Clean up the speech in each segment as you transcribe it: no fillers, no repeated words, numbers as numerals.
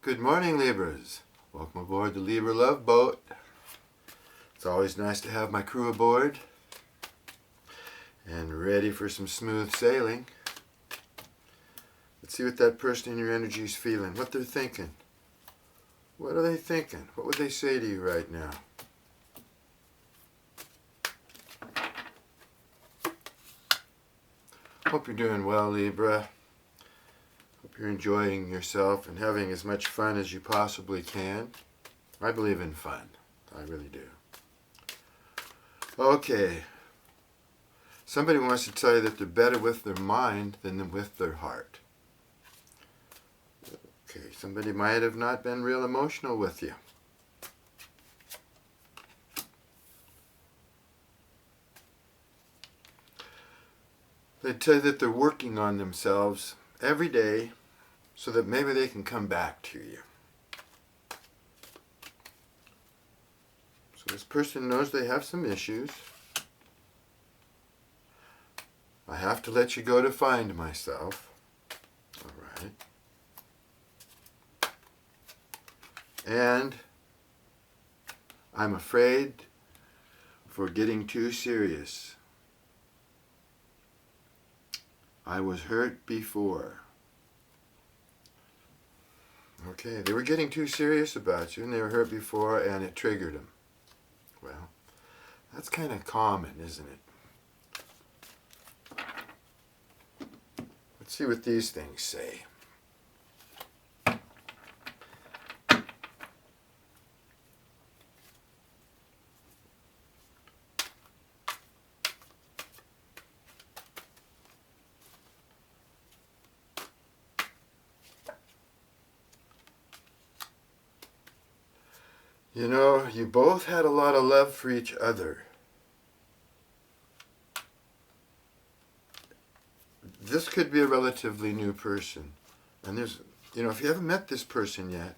Good morning, Libras. Welcome aboard the Libra Love Boat. It's always nice to have my crew aboard and ready for some smooth sailing. Let's see what that person in your energy is feeling, what they're thinking. What are they thinking? What would they say to you right now? Hope you're doing well, Libra. Hope you're enjoying yourself and having as much fun as you possibly can. I believe in fun. I really do. Okay. Somebody wants to tell you that they're better with their mind than with their heart. Okay, somebody might have not been real emotional with you. They tell you that they're working on themselves every day so that maybe they can come back to you. So this person knows they have some issues. I have to let you go to find myself. All right. And I'm afraid for getting too serious. I was hurt before. Okay, they were getting too serious about you and they were hurt before and it triggered them. Well, that's kind of common, isn't it? Let's see what these things say. You know, you both had a lot of love for each other. This could be a relatively new person. And there's, if you haven't met this person yet,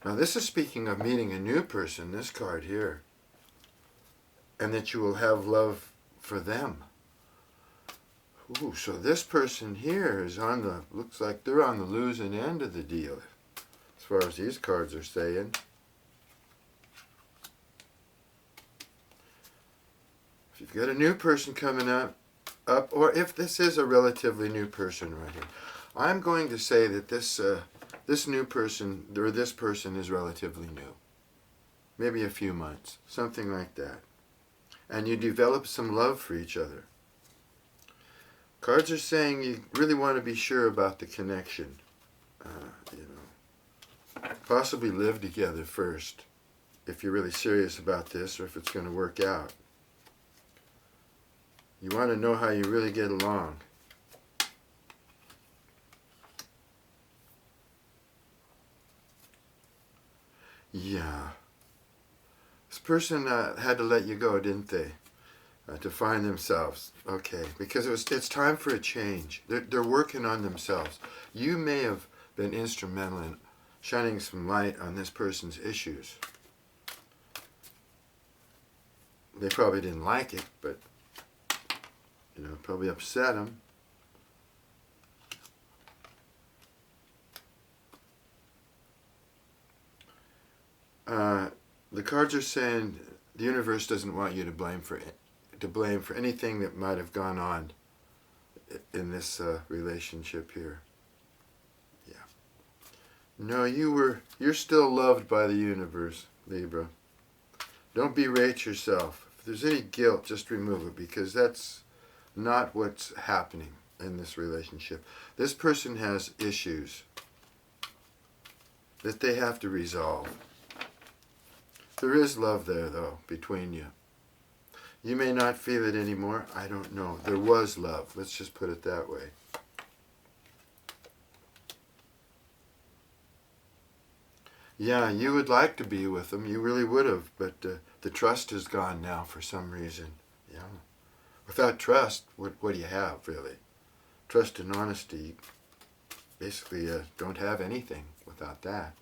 now this is speaking of meeting a new person, this card here, and that you will have love for them. Ooh, so this person here is looks like they're on the losing end of the deal, as far as these cards are saying. If you've got a new person coming up, or if this is a relatively new person right here, I'm going to say that this new person, or this person is relatively new. Maybe a few months, something like that. And you develop some love for each other. Cards are saying you really want to be sure about the connection. Possibly live together first, if you're really serious about this, or if it's going to work out. You want to know how you really get along. Yeah. This person had to let you go, didn't they? To find themselves. Okay. Because it's time for a change. They're working on themselves. You may have been instrumental in shining some light on this person's issues. They probably didn't like it, but it probably upset them. The cards are saying the universe doesn't want you to blame for anything that might have gone on in this relationship here. Yeah. No, you're still loved by the universe, Libra. Don't berate yourself. If there's any guilt, just remove it, because that's not what's happening in this relationship. This person has issues that they have to resolve. There is love there, though, between you. You may not feel it anymore. I don't know. There was love. Let's just put it that way. Yeah, you would like to be with them. You really would have, but the trust is gone now for some reason. Yeah. Without trust, what do you have, really? Trust and honesty, basically don't have anything without that.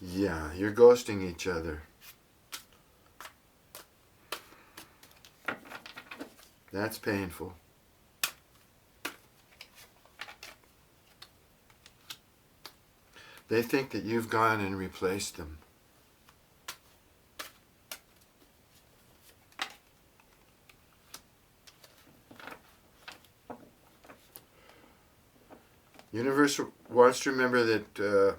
Yeah, you're ghosting each other. That's painful. They think that you've gone and replaced them. Universe wants to remember that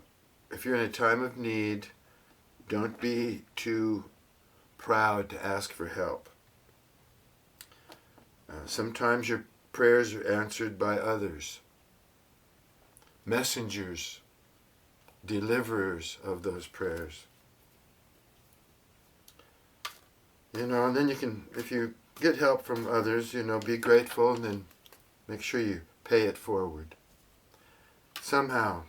if you're in a time of need, don't be too proud to ask for help. Sometimes your prayers are answered by others, messengers, deliverers of those prayers. And then you can, if you get help from others, be grateful, and then make sure you pay it forward. Somehow.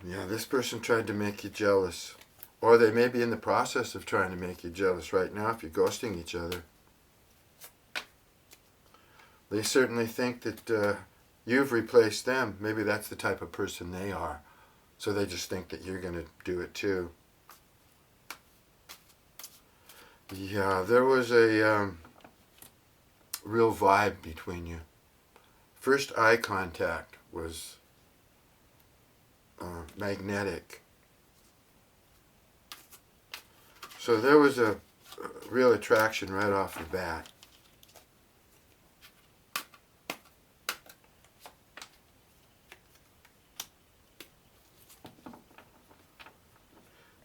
Yeah, this person tried to make you jealous. Or they may be in the process of trying to make you jealous right now if you're ghosting each other. They certainly think that you've replaced them. Maybe that's the type of person they are. So they just think that you're going to do it too. Yeah, there was a real vibe between you. First eye contact was magnetic. So there was a real attraction right off the bat.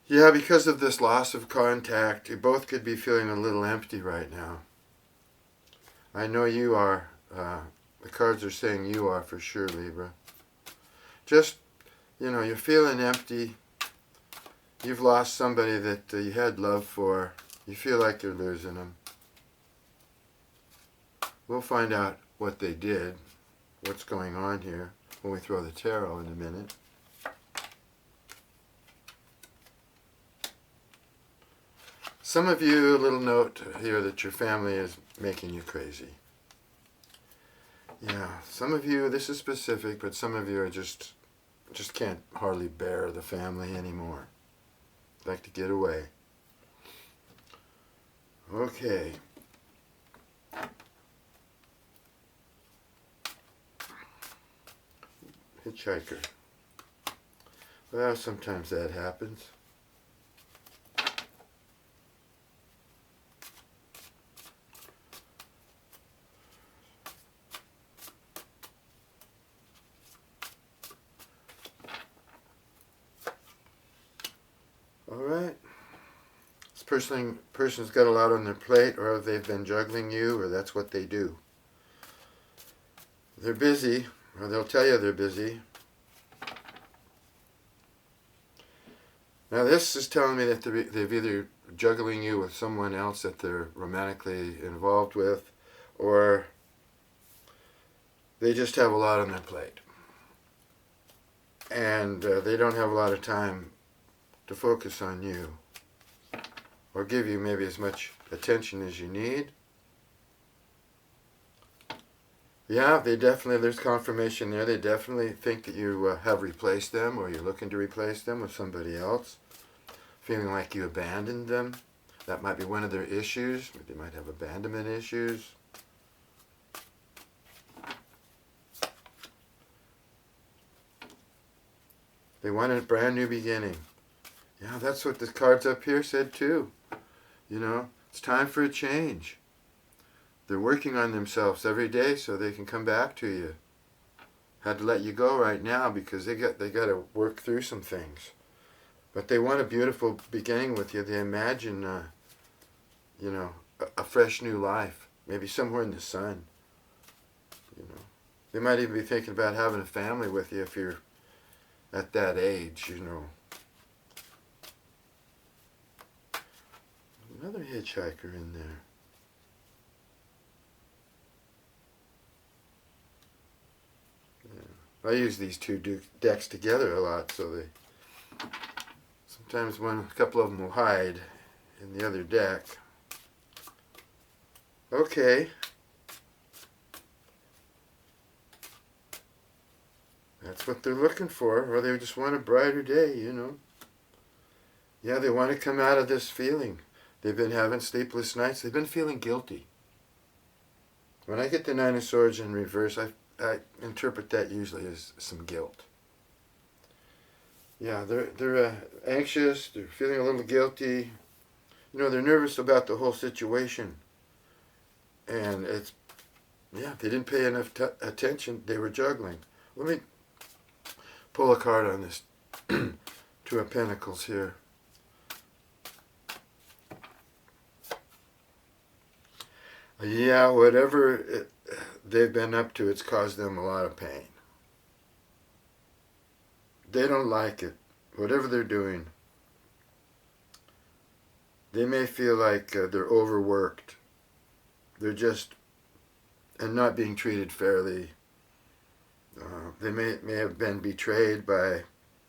Yeah, because of this loss of contact, you both could be feeling a little empty right now. I know you are. The cards are saying you are for sure, Libra. Just, you're feeling empty. You've lost somebody that you had love for. You feel like you're losing them. We'll find out what they did, what's going on here, when we throw the tarot in a minute. Some of you, a little note here that your family is making you crazy. Yeah, some of you, this is specific, but some of you are just can't hardly bear the family anymore. Like to get away. Okay. Hitchhiker. Well, sometimes that happens. Alright. This person's got a lot on their plate, or they've been juggling you, or that's what they do. They're busy, or they'll tell you they're busy. Now this is telling me that they've either juggling you with someone else that they're romantically involved with, or they just have a lot on their plate. And they don't have a lot of time to focus on you, or give you maybe as much attention as you need. Yeah, there's confirmation there. They definitely think that you have replaced them, or you're looking to replace them with somebody else, feeling like you abandoned them. That might be one of their issues. They might have abandonment issues. They want a brand new beginning. Yeah, that's what the cards up here said too. It's time for a change. They're working on themselves every day so they can come back to you. Had to let you go right now because they got to work through some things. But they want a beautiful beginning with you. They imagine, a fresh new life. Maybe somewhere in the sun. They might even be thinking about having a family with you if you're at that age, Another hitchhiker in there. Yeah. I use these two decks together a lot, so sometimes a couple of them will hide in the other deck. Okay. That's what they're looking for, or they just want a brighter day, Yeah, they want to come out of this feeling. They've been having sleepless nights. They've been feeling guilty. When I get the Nine of Swords in reverse, I interpret that usually as some guilt. Yeah, they're anxious. They're feeling a little guilty. You know, they're nervous about the whole situation, and they didn't pay enough attention. They were juggling. Let me pull a card on this Two of Pentacles here. Yeah, whatever they've been up to, it's caused them a lot of pain. They don't like it. Whatever they're doing, they may feel like they're overworked. They're just, and not being treated fairly. They may have been betrayed by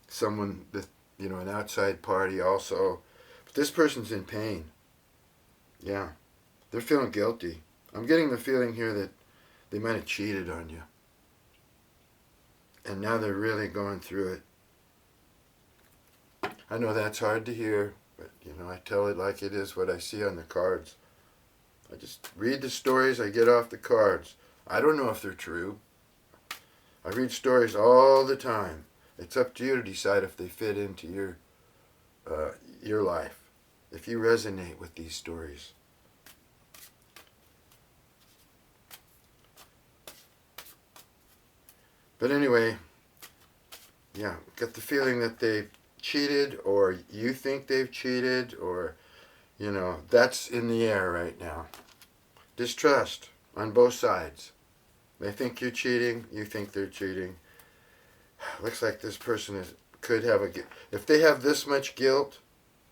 someone, an outside party also. But this person's in pain. Yeah. They're feeling guilty. I'm getting the feeling here that they might have cheated on you. And now they're really going through it. I know that's hard to hear, but I tell it like it is, what I see on the cards. I just read the stories I get off the cards. I don't know if they're true. I read stories all the time. It's up to you to decide if they fit into your life, if you resonate with these stories. But anyway, yeah, get the feeling that they've cheated, or you think they've cheated, or, that's in the air right now. Distrust on both sides. They think you're cheating, you think they're cheating. Looks like this person could have if they have this much guilt,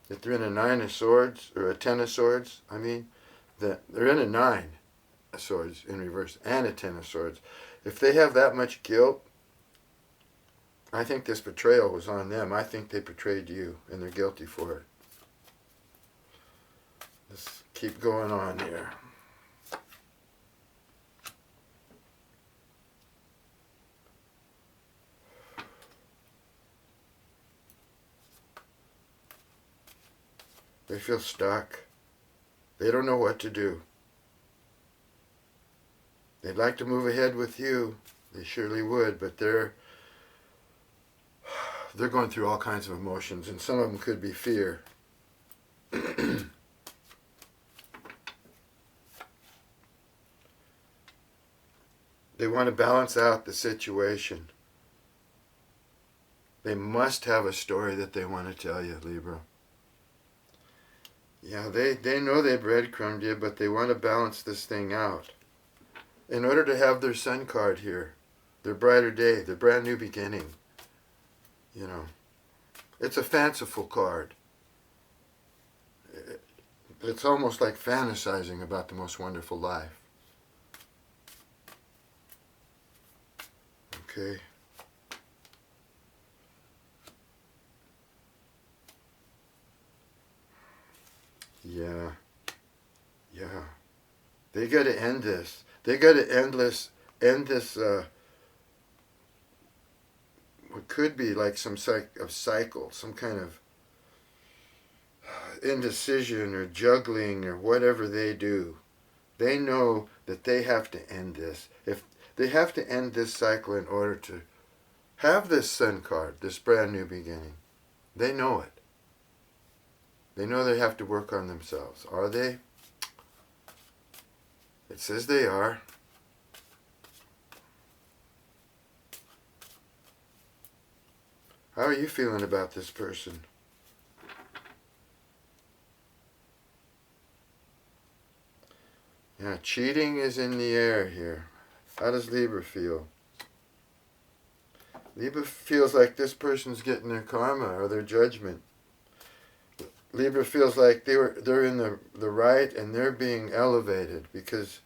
if they're in a Nine of Swords, or a Ten of Swords, they're in a Nine of Swords in reverse, and a Ten of Swords. If they have that much guilt, I think this betrayal was on them. I think they betrayed you, and they're guilty for it. Let's keep going on here. They feel stuck. They don't know what to do. They'd like to move ahead with you. They surely would, but they're going through all kinds of emotions, and some of them could be fear. They want to balance out the situation. They must have a story that they want to tell you, Libra. Yeah, they know they breadcrumbed you, but they want to balance this thing out. In order to have their sun card here, their brighter day, their brand new beginning, it's a fanciful card. It's almost like fantasizing about the most wonderful life. Okay. Yeah. They got to end this. They got to end this, what could be like some cycle, some kind of indecision or juggling or whatever they do. They know that they have to end this. If they have to end this cycle in order to have this sun card, this brand new beginning. They know it. They know they have to work on themselves. Are they? It says they are. How are you feeling about this person? Yeah, cheating is in the air here. How does Libra feel? Libra feels like this person's getting their karma or their judgment. Libra feels like they're in the right and they're being elevated because,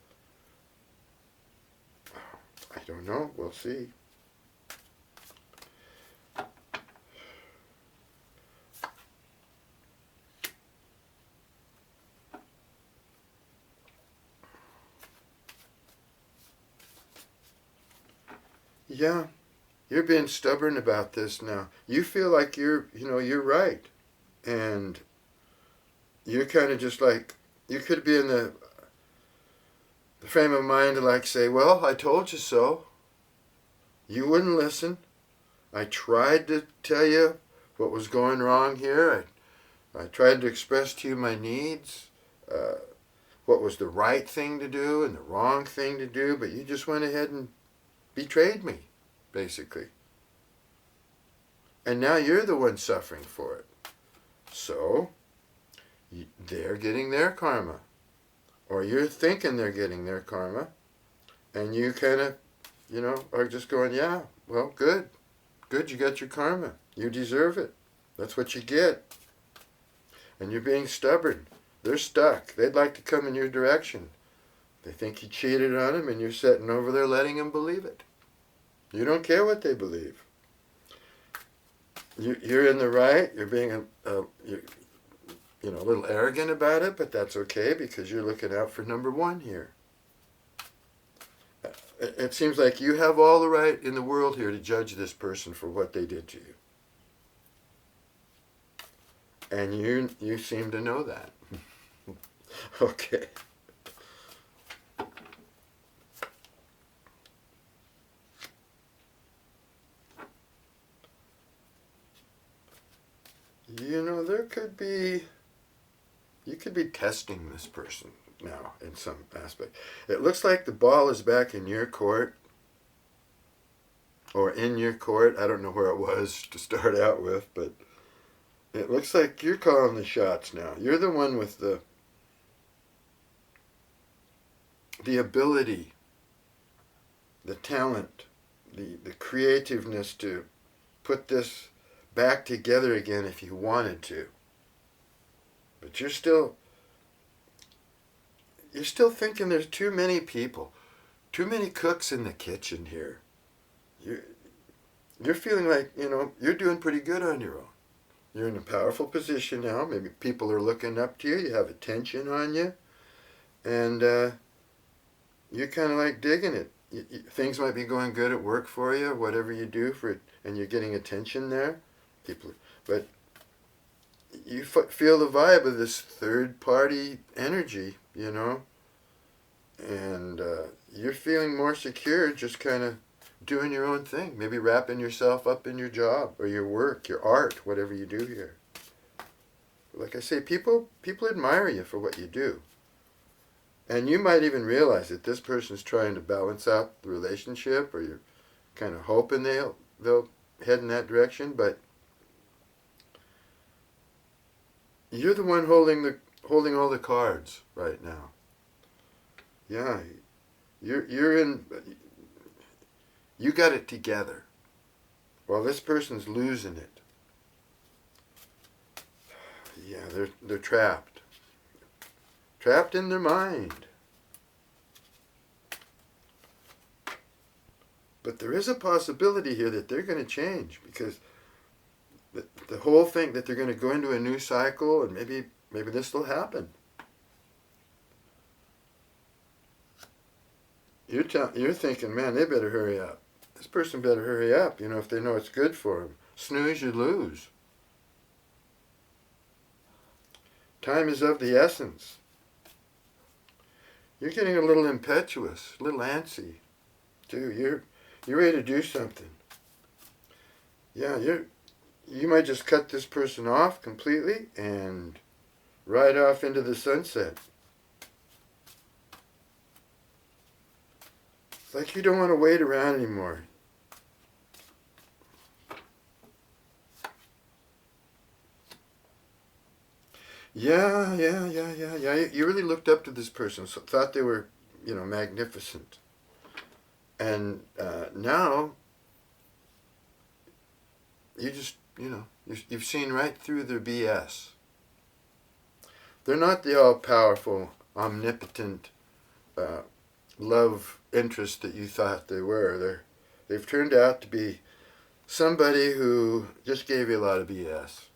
I don't know, we'll see. Yeah, you're being stubborn about this now. You feel like you're right. And you're kind of just like, you could be in the frame of mind to like say, well, I told you so. You wouldn't listen. I tried to tell you what was going wrong here. I tried to express to you my needs, what was the right thing to do and the wrong thing to do, but you just went ahead and betrayed me, basically. And now you're the one suffering for it. So, they're getting their karma. Or you're thinking they're getting their karma, and you kind of, are just going, yeah, well, good. Good, you got your karma. You deserve it. That's what you get. And you're being stubborn. They're stuck. They'd like to come in your direction. They think you cheated on them, and you're sitting over there letting them believe it. You don't care what they believe. You're in the right. You're being a little arrogant about it, but that's okay because you're looking out for number one here. It seems like you have all the right in the world here to judge this person for what they did to you. And you seem to know that. Okay. You could be testing this person now in some aspect. It looks like the ball is back in your court, or in your court. I don't know where it was to start out with, but it looks like you're calling the shots now. You're the one with the ability, the talent, the creativeness to put this back together again if you wanted to. But you're still thinking there's too many people, too many cooks in the kitchen here. You're feeling like, you're doing pretty good on your own. You're in a powerful position now. Maybe people are looking up to you. You have attention on you. And you're kind of like digging it. Things might be going good at work for you, whatever you do for it, and you're getting attention there. But you feel the vibe of this third-party energy, and you're feeling more secure just kind of doing your own thing, maybe wrapping yourself up in your job or your work, your art, whatever you do here. Like I say, people admire you for what you do. And you might even realize that this person's trying to balance out the relationship, or you're kind of hoping they'll head in that direction, but you're the one holding all the cards right now. Yeah, you got it together, while this person's losing it. Yeah, they're trapped in their mind. But there is a possibility here that they're going to change, because the whole thing that they're going to go into a new cycle, and maybe this will happen. You're thinking, man, they better hurry up. This person better hurry up, if they know it's good for them. Snooze, you lose. Time is of the essence. You're getting a little impetuous, a little antsy, too. You're ready to do something. Yeah, you might just cut this person off completely and ride off into the sunset. It's like you don't want to wait around anymore. Yeah. You really looked up to this person, so thought they were, magnificent. And now, you just, you've seen right through their BS. They're not the all-powerful, omnipotent love interest that you thought they were. They've turned out to be somebody who just gave you a lot of BS.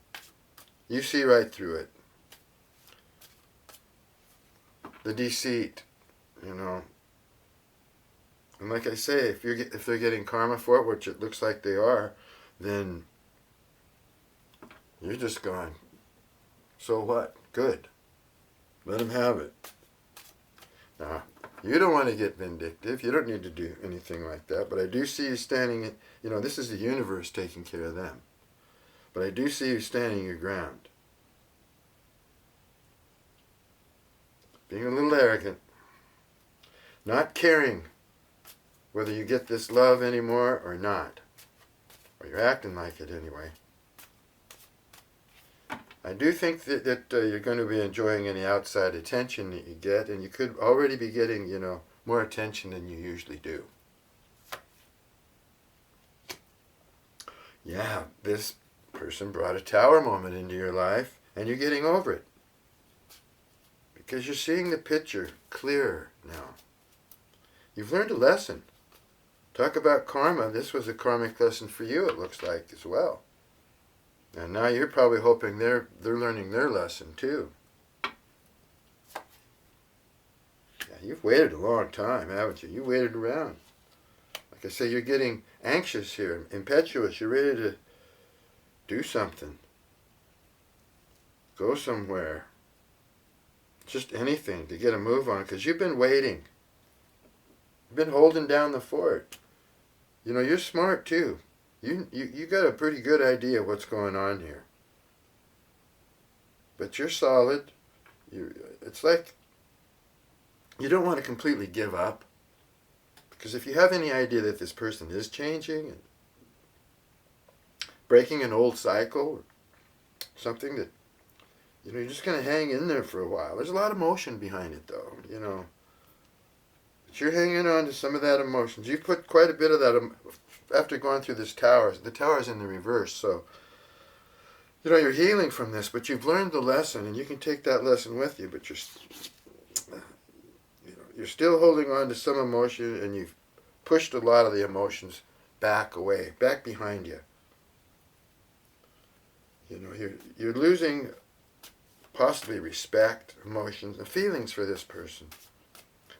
You see right through it. The deceit, And like I say, if they're getting karma for it, which it looks like they are, then you're just going, So what? Good. Let him have it. Now, you don't want to get vindictive. You don't need to do anything like that. But I do see you standing, this is the universe taking care of them. But I do see you standing your ground. Being a little arrogant. Not caring whether you get this love anymore or not. Or you're acting like it anyway. I do think that you're going to be enjoying any outside attention that you get, and you could already be getting, more attention than you usually do. Yeah, this person brought a tower moment into your life, and you're getting over it. Because you're seeing the picture clearer now. You've learned a lesson. Talk about karma. This was a karmic lesson for you, it looks like, as well. And now you're probably hoping they're learning their lesson too. Yeah, you've waited a long time, haven't you? You waited around. Like I say, you're getting anxious here, impetuous. You're ready to do something. Go somewhere. Just anything to get a move on, because you've been waiting. You've been holding down the fort. You're smart too. You got a pretty good idea what's going on here. But you're solid. It's like you don't want to completely give up. Because if you have any idea that this person is changing and breaking an old cycle, or something that, you're just going to hang in there for a while. There's a lot of emotion behind it though, But you're hanging on to some of that emotion. You've put quite a bit of that after going through this tower. The tower's in the reverse, so you're healing from this, but you've learned the lesson, and you can take that lesson with you. But you're still holding on to some emotion, and you've pushed a lot of the emotions back away, back behind you. You're losing possibly respect, emotions, and feelings for this person,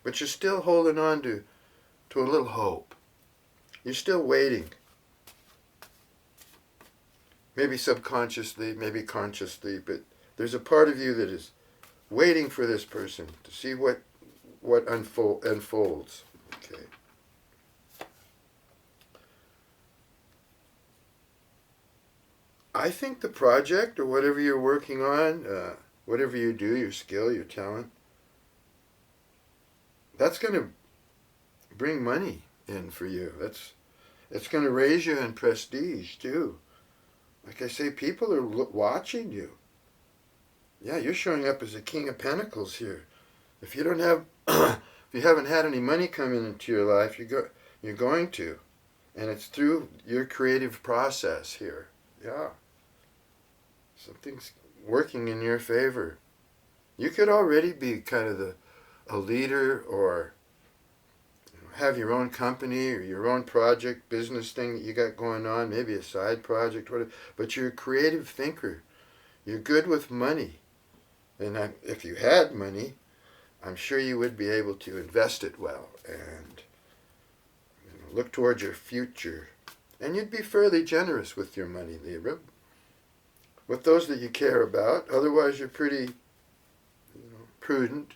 but you're still holding on to a little hope. You're still waiting. Maybe subconsciously, maybe consciously, but there's a part of you that is waiting for this person to see what unfolds. Okay. I think the project, or whatever you're working on, whatever you do, your skill, your talent, that's going to bring money in for you. It's going to raise you in prestige too. Like I say, people are watching you. Yeah, you're showing up as a king of pentacles here. If you don't have, if you haven't had any money coming into your life, you're going to, and it's through your creative process here. Yeah, something's working in your favor. You could already be kind of a leader, or have your own company or your own project, business thing that you got going on, maybe a side project, whatever. But you're a creative thinker. You're good with money. And if you had money, I'm sure you would be able to invest it well and look towards your future. And you'd be fairly generous with your money, Libra. With those that you care about. Otherwise, you're pretty prudent.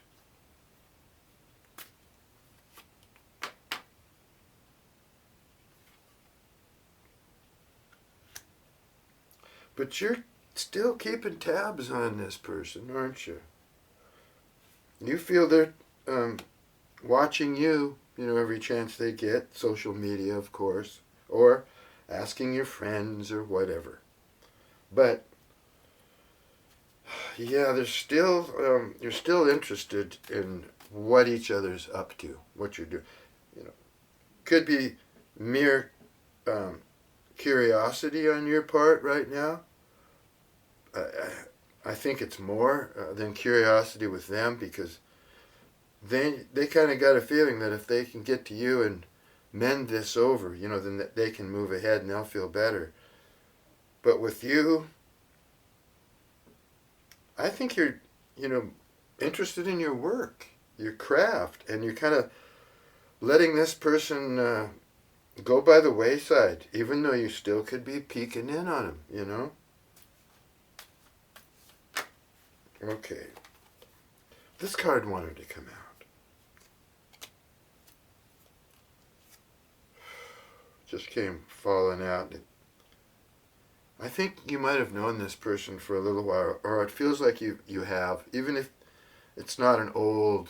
But you're still keeping tabs on this person, aren't you? You feel they're watching you, every chance they get, social media, of course, or asking your friends or whatever. But yeah, there's still you're still interested in what each other's up to, what you're doing. Could be mere curiosity on your part right now. I think it's more than curiosity with them, because they kind of got a feeling that if they can get to you and mend this over, then that they can move ahead and they'll feel better. But with you, I think you're, interested in your work, your craft, and you're kind of letting this person go by the wayside, even though you still could be peeking in on him, Okay. This card wanted to come out. Just came falling out. I think you might have known this person for a little while, or it feels like you have, even if it's not an old,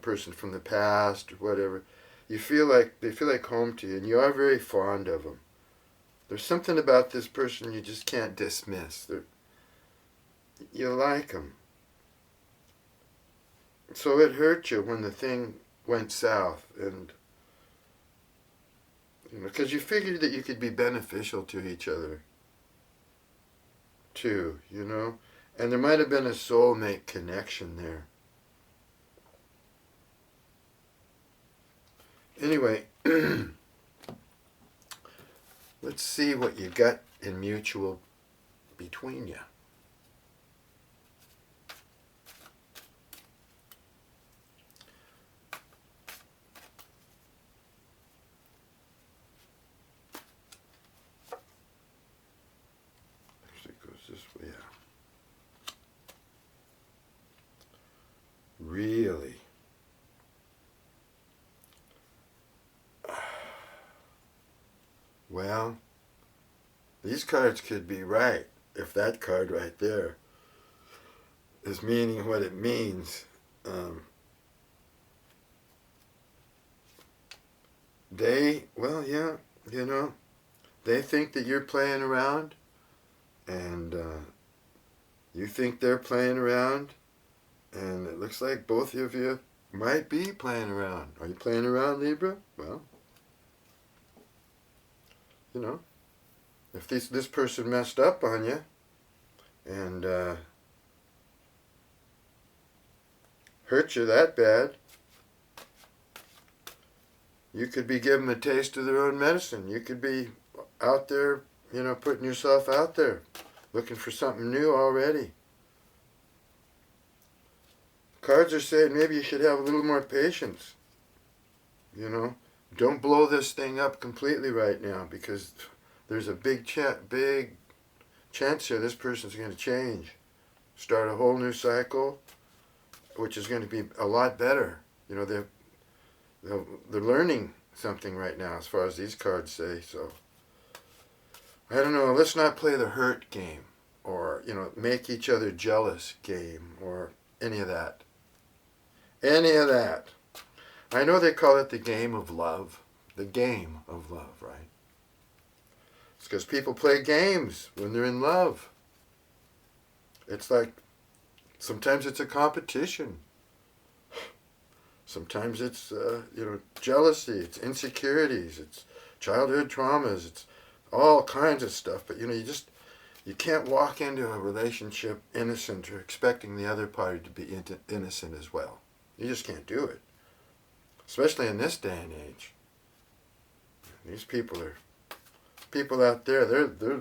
person from the past or whatever. You feel like they feel like home to you, and you are very fond of them. There's something about this person you just can't dismiss. You like them. So it hurt you when the thing went south, and because you figured that you could be beneficial to each other too, and there might have been a soulmate connection there. Anyway, let's see what you got in mutual between you. Actually, it goes this way. Yeah. Really? Well, these cards could be right if that card right there is meaning what it means. They think that you're playing around, and you think they're playing around, and it looks like both of you might be playing around. Are you playing around, Libra? Well, if this person messed up on you and hurt you that bad, you could be giving them a taste of their own medicine. You could be out there, putting yourself out there, looking for something new already. Cards are saying maybe you should have a little more patience. Don't blow this thing up completely right now, because there's a big chance here this person's going to change, start a whole new cycle, which is going to be a lot better. They're learning something right now, as far as these cards say. So I don't know. Let's not play the hurt game, or make each other jealous game, or any of that. Any of that. I know they call it the game of love. The game of love, right? It's because people play games when they're in love. It's like, sometimes it's a competition. Sometimes it's, jealousy, it's insecurities, it's childhood traumas, it's all kinds of stuff. But, you can't walk into a relationship innocent or expecting the other party to be innocent as well. You just can't do it. Especially in this day and age. These people out there, they're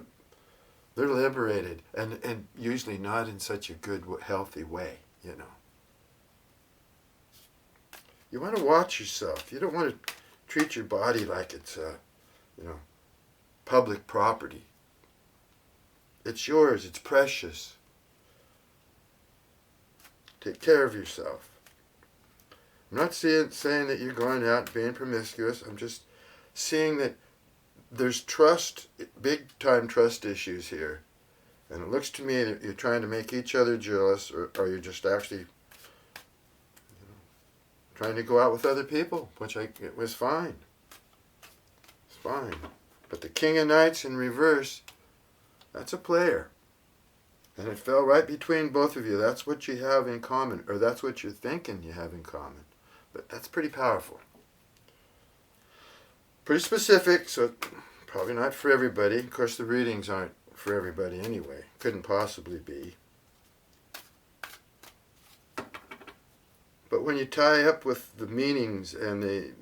liberated, and usually not in such a good, healthy way, You want to watch yourself. You don't want to treat your body like it's, public property. It's yours. It's precious. Take care of yourself. I'm not saying that you're going out and being promiscuous. I'm just seeing that there's big-time trust issues here. And it looks to me that you're trying to make each other jealous, or you're just actually trying to go out with other people, which it was fine. It's fine. But the King of Knights in reverse, that's a player. And it fell right between both of you. That's what you have in common, or that's what you're thinking you have in common. But that's pretty powerful. Pretty specific, so probably not for everybody. Of course, the readings aren't for everybody anyway. Couldn't possibly be. But when you tie up with the meanings, and they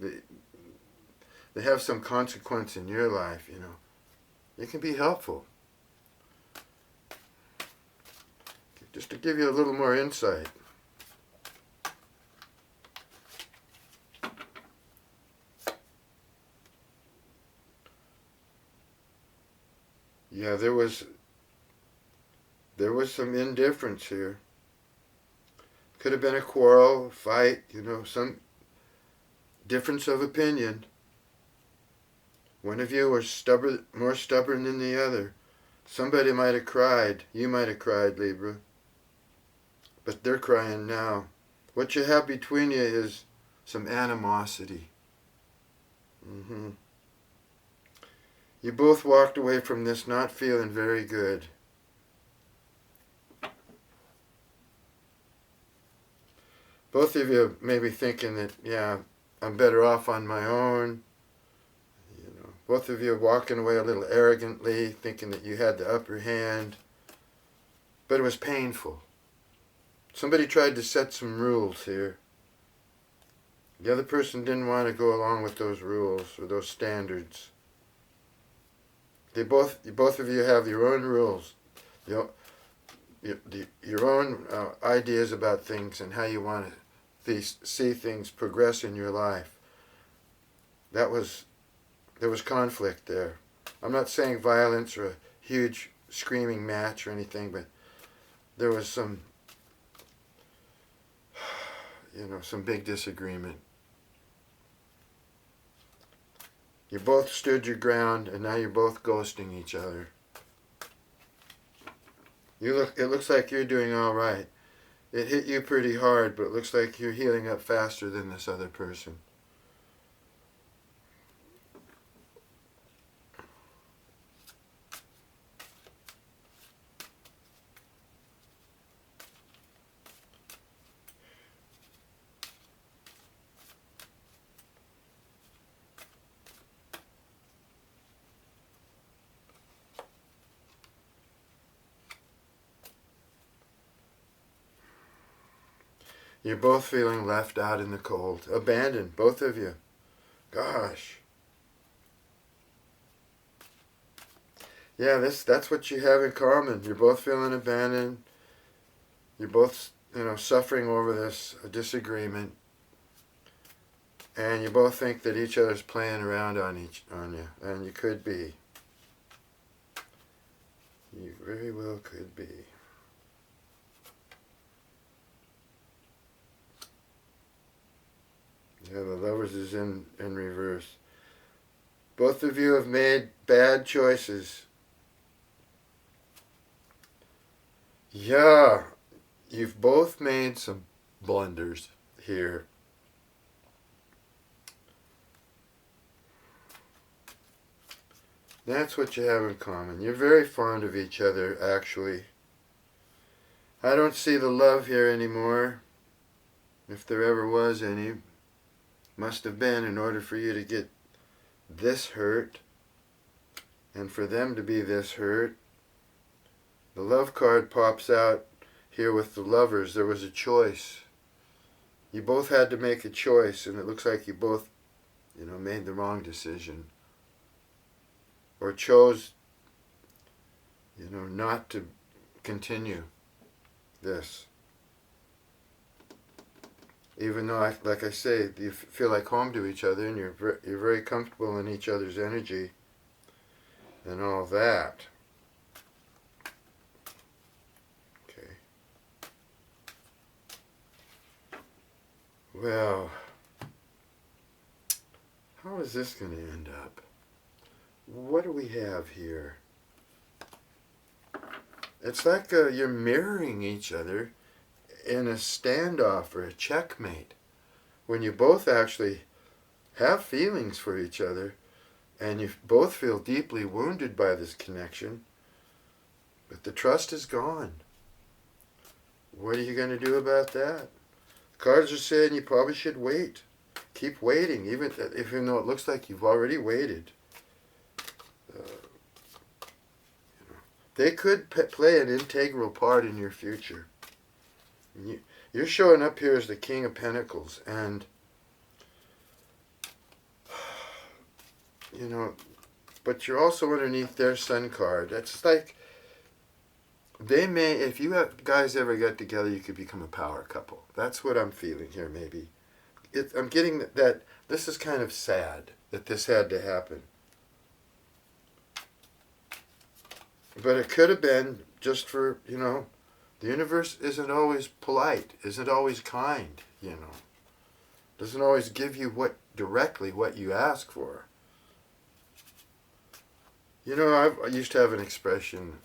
have some consequence in your life, it can be helpful. Just to give you a little more insight. Yeah, there was some indifference here. Could have been a quarrel, fight, some difference of opinion. One of you was more stubborn than the other. Somebody might have cried. You might have cried, Libra. But they're crying now. What you have between you is some animosity. You both walked away from this not feeling very good. Both of you may be thinking that, yeah, I'm better off on my own. Both of you are walking away a little arrogantly, thinking that you had the upper hand. But it was painful. Somebody tried to set some rules here. The other person didn't want to go along with those rules or those standards. Both of you have your own rules, your own ideas about things and how you want to see things progress in your life. There was conflict there. I'm not saying violence or a huge screaming match or anything, but there was some big disagreement. You both stood your ground, and now you're both ghosting each other. It looks like you're doing all right. It hit you pretty hard, but it looks like you're healing up faster than this other person. You're both feeling left out in the cold. Abandoned, both of you. Gosh. Yeah, that's what you have in common. You're both feeling abandoned. You're both, suffering over this disagreement. And you both think that each other's playing around on you. And you could be. You very well could be. Yeah, the Lovers is in reverse. Both of you have made bad choices. Yeah, you've both made some blunders here. That's what you have in common. You're very fond of each other, actually. I don't see the love here anymore, if there ever was any. Must have been in order for you to get this hurt and for them to be this hurt. The love card pops out here with the Lovers. There was a choice. You both had to make a choice, and it looks like you both, made the wrong decision or chose, not to continue this. Even though, like I say, you feel like home to each other, and you're very comfortable in each other's energy, and all that. Okay. Well, how is this going to end up? What do we have here? It's like you're mirroring each other in a standoff or a checkmate, when you both actually have feelings for each other and you both feel deeply wounded by this connection, but the trust is gone. What are you going to do about that? Cards are saying you probably should wait. Keep waiting, even though it looks like you've already waited. They could play an integral part in your future. You're showing up here as the King of Pentacles, and but you're also underneath their Sun card. That's like, they may, if you guys ever get together, you could become a power couple. That's what I'm feeling here, maybe. I'm getting that this is kind of sad that this had to happen. But it could have been just for, The universe isn't always polite, isn't always kind, Doesn't always give you directly what you ask for. I used to have an expression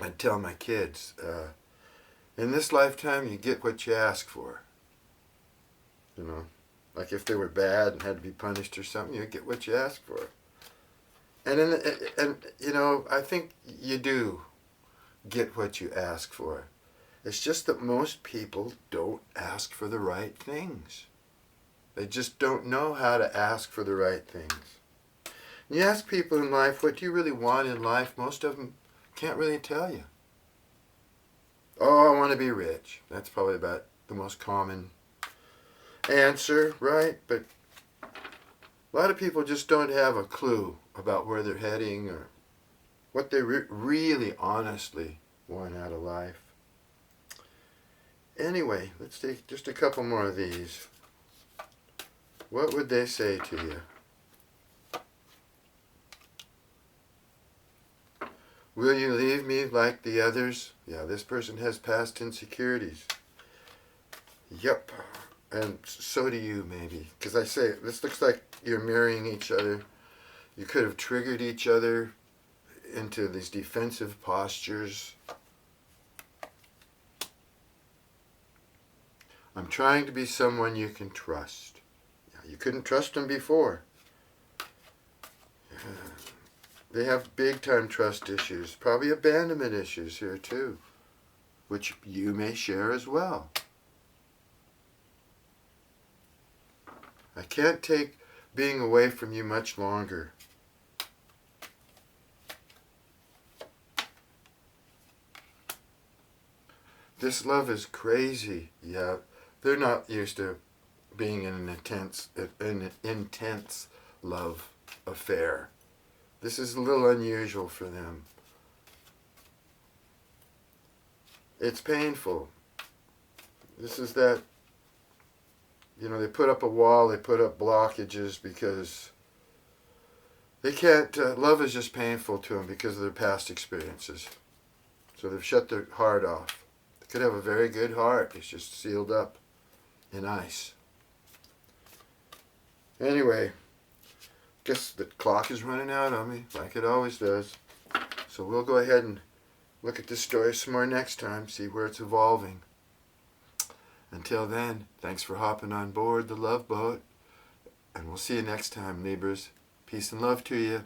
I'd tell my kids, in this lifetime you get what you ask for. Like if they were bad and had to be punished or something, you get what you ask for. And I think you do get what you ask for. It's just that most people don't ask for the right things. They just don't know how to ask for the right things. And you ask people in life, what do you really want in life? Most of them can't really tell you. Oh, I want to be rich. That's probably about the most common answer, right? But a lot of people just don't have a clue about where they're heading or what they really honestly want out of life. Anyway, let's take just a couple more of these. What would they say to you? Will you leave me like the others? Yeah, this person has past insecurities. Yep. And so do you, maybe. Because I say, this looks like you're mirroring each other. You could have triggered each other into these defensive postures. I'm trying to be someone you can trust. Yeah, you couldn't trust them before. Yeah. They have big-time trust issues, probably abandonment issues here too, which you may share as well. I can't take being away from you much longer. This love is crazy. Yeah, they're not used to being in an intense love affair. This is a little unusual for them. It's painful. This is that, they put up a wall, they put up blockages because they can't, love is just painful to them because of their past experiences. So they've shut their heart off. They could have a very good heart, it's just sealed up in ice. Anyway, guess the clock is running out on me, like it always does. So we'll go ahead and look at this story some more next time, see where it's evolving. Until then, thanks for hopping on board the Love Boat, and we'll see you next time, Libras. Peace and love to you.